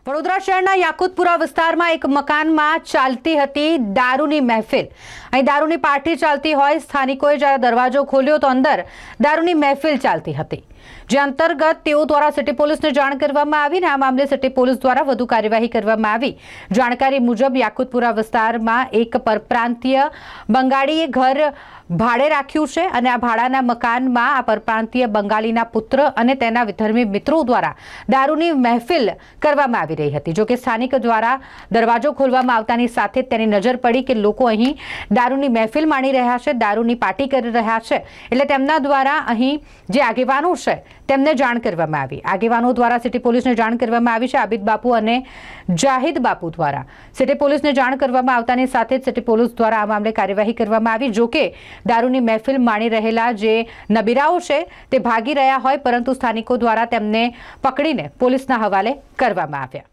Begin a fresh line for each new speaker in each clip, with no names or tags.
વડોદરા શહેરના યાકુતપુરા વિસ્તારમાં એક મકાનમાં ચાલતી હતી દારૂની મહેફિલ। અહીં દારૂની પાર્ટી ચાલતી હોય સ્થાનિકોએ જ્યારે દરવાજો ખોલ્યો તો અંદર દારૂની મહેફિલ ચાલતી હતી, જે અંતર્ગત તેઓ દ્વારા સિટી પોલીસને જાણ કરવામાં આવી અને આ મામલે સિટી પોલીસ દ્વારા વધુ કાર્યવાહી કરવામાં આવી। જાણકારી મુજબ યાકુતપુરા વિસ્તારમાં એક પરપ્રાંતીય બંગાળીએ ઘર ભાડે રાખ્યું છે અને આ ભાડાના મકાનમાં આ પરપ્રાંતીય બંગાળીના પુત્ર અને તેના વિધર્મી મિત્રો દ્વારા દારૂની મહેફિલ કરવામાં આવી રહી હતી। જો કે સ્થાનિક દ્વારા દરવાજો ખોલવામાં આવતાની સાથે તેની નજર પડી કે લોકો અહીં દારૂની મહેફિલ માણી રહ્યા છે, દારૂની પાર્ટી કરી રહ્યા છે, એટલે તેમના દ્વારા અહીં જે આગેવાનો છે તેમને જાણ કરવામાં આવી। આગેવાનો દ્વારા સિટી પોલીસને જાણ કરવામાં આવી છે। આબિદ બાપુ અને જાહિદ બાપુ દ્વારા સિટી પોલીસને જાણ કરવામાં આવતાની સાથે જ સિટી પોલીસ દ્વારા આ મામલે કાર્યવાહી કરવામાં આવી। જો કે દારૂની મહેફિલ માણી રહેલા જે નબીરાઓ છે તે ભાગી રહ્યા હોય, પરંતુ સ્થાનિકો દ્વારા તેમને પકડીને પોલીસના હવાલે કરવામાં આવ્યા।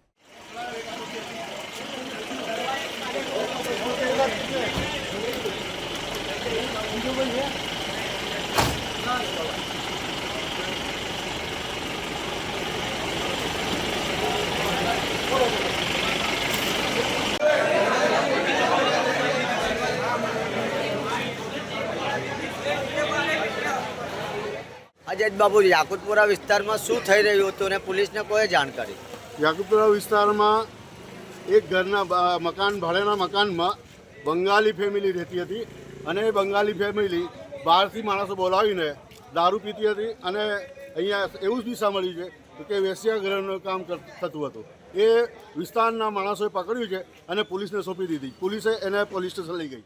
અજય બાબુ, યાકુતપુરા વિસ્તારમાં શું થઈ રહ્યું હતું અને પોલીસને કોઈ જાણ કરી?
યાકુતપુરા વિસ્તારમાં એક ઘરના ભાડાના મકાનમાં બંગાળી ફેમિલી રહેતી હતી અને એ બંગાળી ફેમિલી બહારથી માણસો બોલાવીને દારૂ પીતી હતી અને અહીંયા એવું જ બી સાંભળ્યું છે કે વેશ્યાગૃહનું કામ થતું હતું। એ વિસ્તારના માણસોએ પકડ્યું છે અને પોલીસને સોંપી દીધી। પોલીસે એને પોલીસ સ્ટેશન લઈ ગઈ।